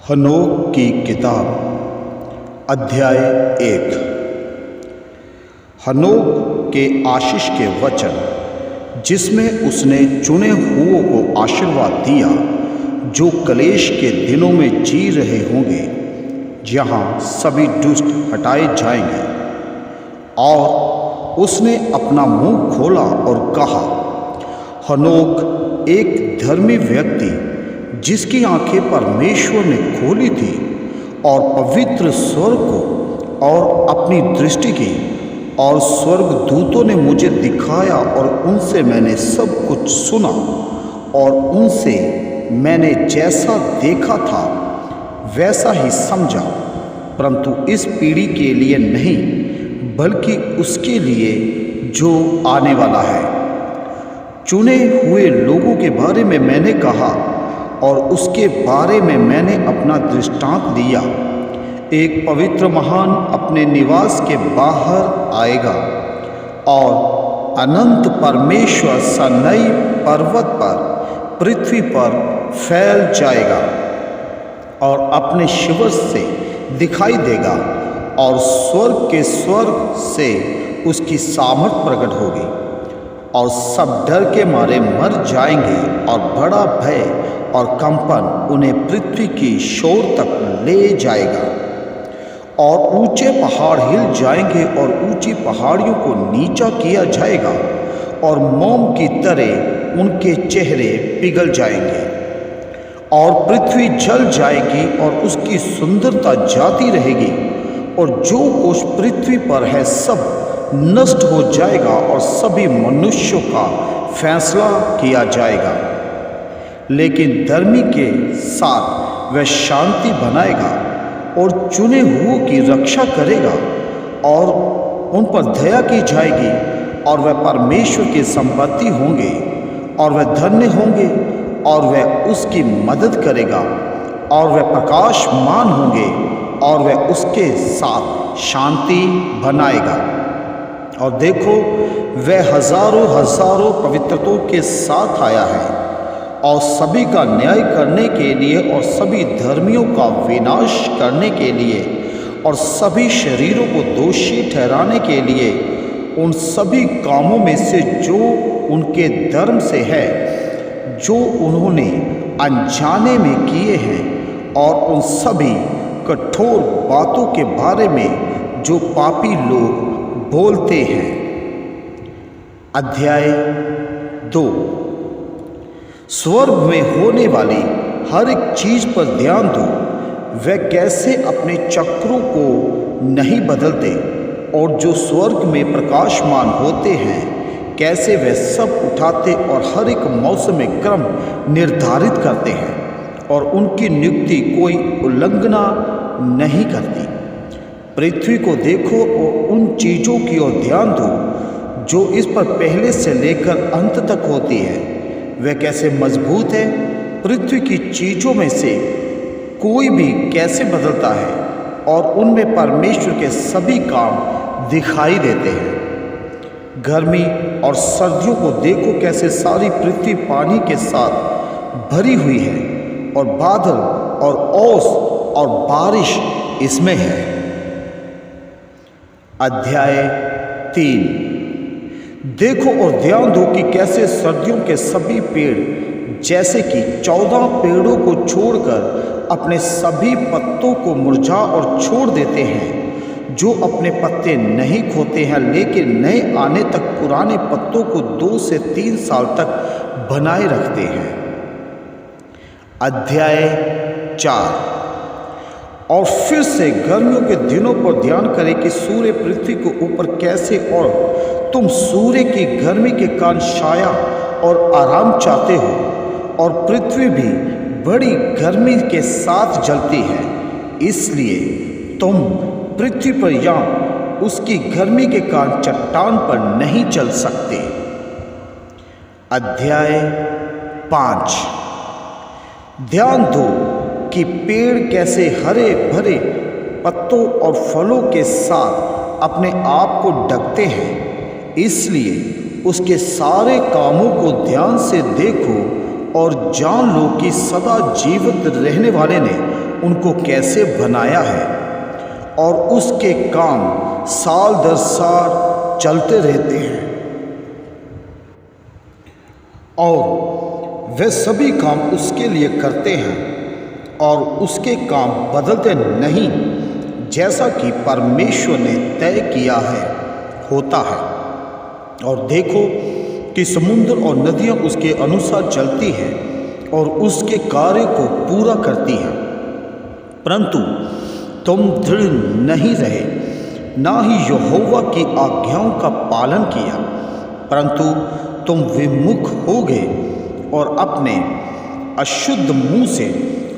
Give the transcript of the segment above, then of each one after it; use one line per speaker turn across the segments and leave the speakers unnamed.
हनोक की किताब अध्याय 1। हनोक के आशीष के वचन जिसमें उसने चुने हुओं को आशीर्वाद दिया जो कलेश के दिनों में जी रहे होंगे, जहाँ सभी दुष्ट हटाए जाएंगे। और उसने अपना मुंह खोला और कहा, हनोक एक धर्मी व्यक्ति जिसकी आंखें परमेश्वर ने खोली थी और पवित्र स्वर्ग को और अपनी दृष्टि की, और स्वर्ग दूतों ने मुझे दिखाया और उनसे मैंने सब कुछ सुना, और उनसे मैंने जैसा देखा था वैसा ही समझा, परंतु इस पीढ़ी के लिए नहीं बल्कि उसके लिए जो आने वाला है। चुने हुए लोगों के बारे में मैंने कहा और उसके बारे में मैंने अपना दृष्टांत दिया। एक पवित्र महान अपने निवास के बाहर आएगा और अनंत परमेश्वर सनई पर्वत पर पृथ्वी पर फैल जाएगा और अपने शिवर से दिखाई देगा, और स्वर्ग के स्वर्ग से उसकी सामर्थ प्रकट होगी, और सब डर के मारे मर जाएंगे, और बड़ा भय और कंपन उन्हें पृथ्वी की शोर तक ले जाएगा। और ऊंचे पहाड़ हिल जाएंगे और ऊंची पहाड़ियों को नीचा किया जाएगा, और मोम की तरह उनके चेहरे पिघल जाएंगे, और पृथ्वी जल जाएगी और उसकी सुंदरता जाती रहेगी, और जो कुछ पृथ्वी पर है सब नष्ट हो जाएगा, और सभी मनुष्यों का फैसला किया जाएगा। लेकिन धर्मी के साथ वह शांति बनाएगा और चुने हुओं की रक्षा करेगा, और उन पर दया की जाएगी, और वह परमेश्वर की संपत्ति होंगे, और वह धन्य होंगे, और वह उसकी मदद करेगा, और वह प्रकाशमान होंगे, और वह उसके साथ शांति बनाएगा। और देखो, वह हजारों हजारों पवित्रतों के साथ आया है, और सभी का न्याय करने के लिए, और सभी धर्मियों का विनाश करने के लिए, और सभी शरीरों को दोषी ठहराने के लिए, उन सभी कामों में से जो उनके धर्म से है, जो उन्होंने अनजाने में किए हैं, और उन सभी कठोर बातों के बारे में जो पापी लोग बोलते हैं। अध्याय 2। स्वर्ग में होने वाली हर एक चीज पर ध्यान दो। वे कैसे अपने चक्रों को नहीं बदलते, और जो स्वर्ग में प्रकाशमान होते हैं कैसे वे सब उठाते और हर एक मौसम में क्रम निर्धारित करते हैं, और उनकी नियुक्ति कोई उल्लंघना नहीं करती। पृथ्वी को देखो और उन चीज़ों की ओर ध्यान दो जो इस पर पहले से लेकर अंत तक होती है। वे कैसे मजबूत है। पृथ्वी की चीज़ों में से कोई भी कैसे बदलता है, और उनमें परमेश्वर के सभी काम दिखाई देते हैं। गर्मी और सर्दियों को देखो कैसे सारी पृथ्वी पानी के साथ भरी हुई है, और बादल और ओस और बारिश इसमें है। अध्याय 3। देखो और ध्यान दो कि कैसे सर्दियों के सभी पेड़, जैसे कि 14 पेड़ों को छोड़कर अपने सभी पत्तों को मुरझा और छोड़ देते हैं, जो अपने पत्ते नहीं खोते हैं, लेकिन नए आने तक पुराने पत्तों को 2 से 3 साल तक बनाए रखते हैं। अध्याय 4। और फिर से गर्मियों के दिनों पर ध्यान करें कि सूर्य पृथ्वी के ऊपर कैसे, और तुम सूर्य की गर्मी के कारण छाया और आराम चाहते हो, और पृथ्वी भी बड़ी गर्मी के साथ जलती है, इसलिए तुम पृथ्वी पर या उसकी गर्मी के कारण चट्टान पर नहीं चल सकते। अध्याय 5। ध्यान दो कि पेड़ कैसे हरे भरे पत्तों और फलों के साथ अपने आप को ढकते हैं, इसलिए उसके सारे कामों को ध्यान से देखो और जान लो कि सदा जीवित रहने वाले ने उनको कैसे बनाया है और उसके काम साल दर साल चलते रहते हैं और वे सभी काम उसके लिए करते हैं और उसके काम बदलते नहीं, जैसा कि परमेश्वर ने तय किया है होता है। और देखो कि समुद्र और नदियां उसके अनुसार चलती हैं और उसके कार्य को पूरा करती हैं, परंतु तुम दृढ़ नहीं रहे, ना ही यहोवा की आज्ञाओं का पालन किया, परंतु तुम विमुख हो गए और अपने अशुद्ध मुंह से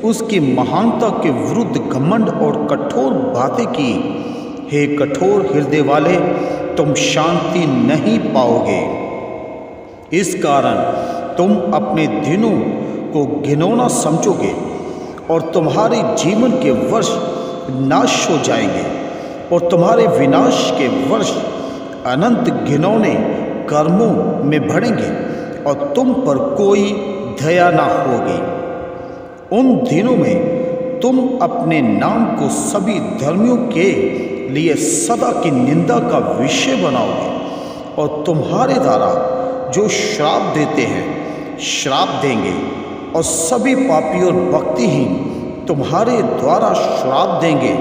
उसकी महानता के विरुद्ध घमंड और कठोर बातें की। हे कठोर हृदय वाले, तुम शांति नहीं पाओगे। इस कारण तुम अपने दिनों को घिनौना समझोगे और तुम्हारे जीवन के वर्ष नाश हो जाएंगे और तुम्हारे विनाश के वर्ष अनंत घिनौने कर्मों में बढ़ेंगे और तुम पर कोई दया ना होगी। उन दिनों में तुम अपने नाम को सभी धर्मियों के लिए सदा की निंदा का विषय बनाओगे और तुम्हारे द्वारा जो श्राप देते हैं श्राप देंगे और सभी पापी और भक्तिहीन तुम्हारे द्वारा श्राप देंगे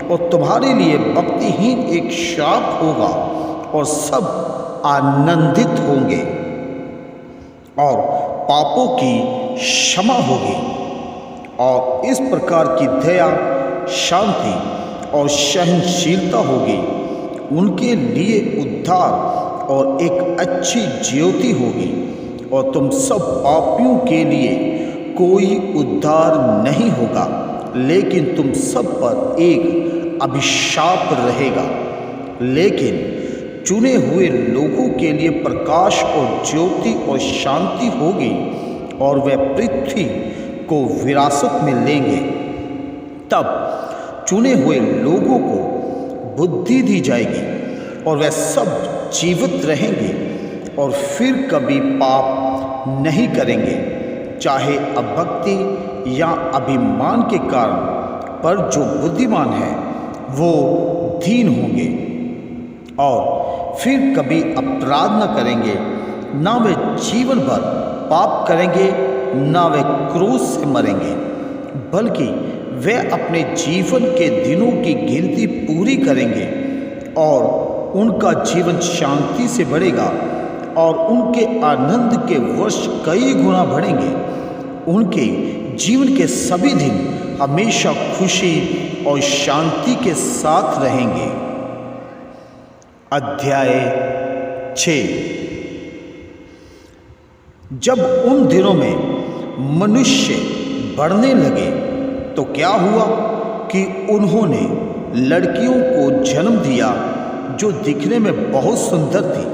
और तुम्हारे लिए भक्तिहीन एक श्राप होगा और सब आनंदित होंगे और पापों की क्षमा होगी और इस प्रकार की दया, शांति और सहनशीलता होगी। उनके लिए उद्धार और एक अच्छी ज्योति होगी और तुम सब पापियों के लिए कोई उद्धार नहीं होगा, लेकिन तुम सब पर एक अभिशाप रहेगा। लेकिन चुने हुए लोगों के लिए प्रकाश और ज्योति और शांति होगी और वे पृथ्वी को विरासत में लेंगे। तब चुने हुए लोगों को बुद्धि दी जाएगी और वे सब जीवित रहेंगे और फिर कभी पाप नहीं करेंगे, चाहे अभक्ति या अभिमान के कारण, पर जो बुद्धिमान है वो दीन होंगे और फिर कभी अपराध न करेंगे, ना वे जीवन भर पाप करेंगे, ना वे क्रोध से मरेंगे, बल्कि वे अपने जीवन के दिनों की गिनती पूरी करेंगे और उनका जीवन शांति से बढ़ेगा और उनके आनंद के वर्ष कई गुना बढ़ेंगे। उनके जीवन के सभी दिन हमेशा खुशी और शांति के साथ रहेंगे। अध्याय 6। जब उन दिनों में मनुष्य बढ़ने लगे तो क्या हुआ कि उन्होंने लड़कियों को जन्म दिया जो दिखने में बहुत सुंदर थी।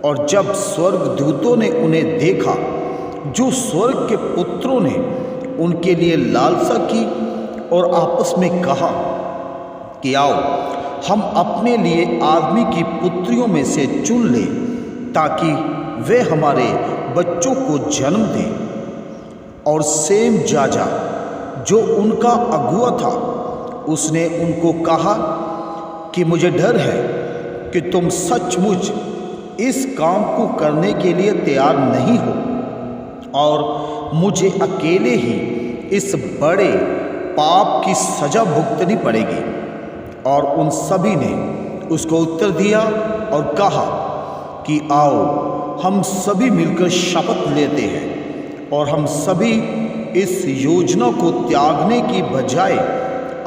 और जब स्वर्गदूतों ने उन्हें देखा, जो स्वर्ग के पुत्रों ने उनके लिए लालसा की और आपस में कहा कि आओ हम अपने लिए आदमी की पुत्रियों में से चुन लें, ताकि वे हमारे बच्चों को जन्म दें। और सेम जाजा जो उनका अगुआ था, उसने उनको कहा कि मुझे डर है कि तुम सचमुच इस काम को करने के लिए तैयार नहीं हो और मुझे अकेले ही इस बड़े पाप की सजा भुगतनी पड़ेगी। और उन सभी ने उसको उत्तर दिया और कहा कि आओ हम सभी मिलकर शपथ लेते हैं और हम सभी इस योजना को त्यागने की बजाय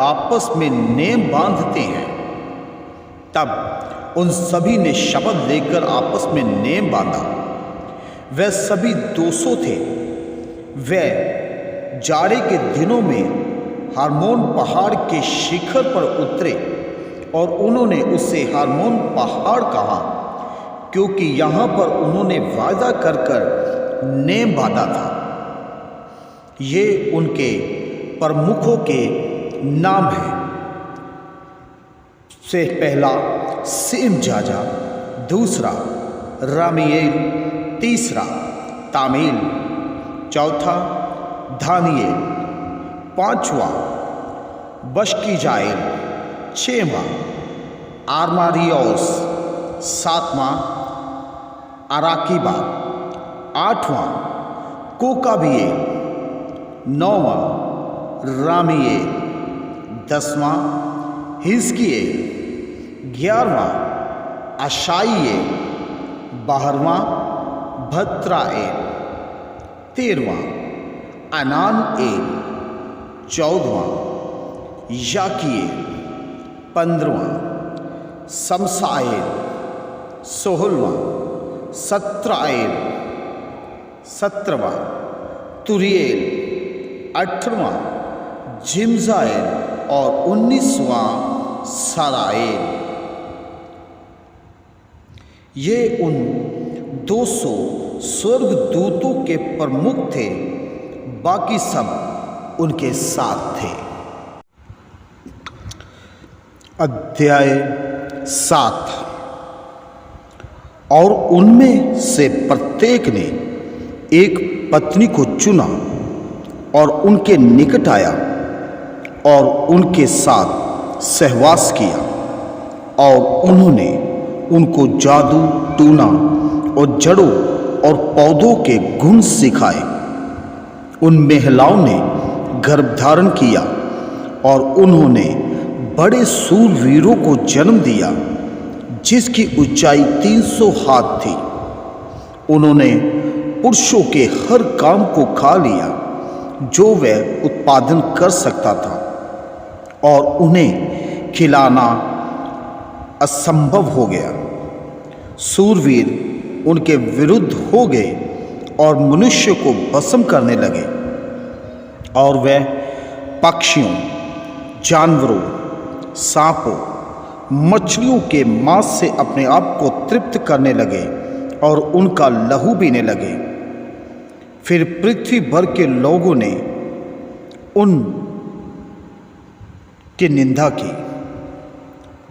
आपस में नेम बांधते हैं। तब उन सभी ने शपथ लेकर आपस में नेम बांधा। वे सभी 200 थे। वे जाड़े के दिनों में हार्मोन पहाड़ के शिखर पर उतरे और उन्होंने उसे हार्मोन पहाड़ कहा, क्योंकि यहाँ पर उन्होंने वादा कर कर नेम बांधा था। ये उनके प्रमुखों के नाम हैं। से पहला सेम जाजा, दूसरा रामिएल, तीसरा तामील, चौथा दानियेल, पांचवा बश्कीजाएल, छठवां आर्मारियोस, सातवां अराकीबा, आठवां कोकाबिएल, नौवां रामिएल, दसवां हिजकिएल, 11वां अशाइएल, 12वां भद्राएल, 13वां अनानएल, 14वां याकीएल, 15वां समसाएल, 16वां सत्राएल, 17वां तुरिएल, 18वां जिमजाएल और 19वां सराएल। ये उन 200 स्वर्गदूतों के प्रमुख थे, बाकी सब उनके साथ थे। अध्याय 7। और उनमें से प्रत्येक ने एक पत्नी को चुना और उनके निकट आया और उनके साथ सहवास किया, और उन्होंने उनको जादू टूना और जड़ों और पौधों के गुण सिखाए। उन महिलाओं ने गर्भधारण किया और उन्होंने बड़े शूरवीरों को जन्म दिया, जिसकी ऊंचाई 300 हाथ थी। उन्होंने पुरुषों के हर काम को खा लिया जो वह उत्पादन कर सकता था, और उन्हें खिलाना असंभव हो गया। शूरवीर उनके विरुद्ध हो गए और मनुष्य को भस्म करने लगे, और वह पक्षियों, जानवरों, सांपों, मछलियों के मांस से अपने आप को तृप्त करने लगे और उनका लहू पीने लगे। फिर पृथ्वी भर के लोगों ने उन की निंदा की।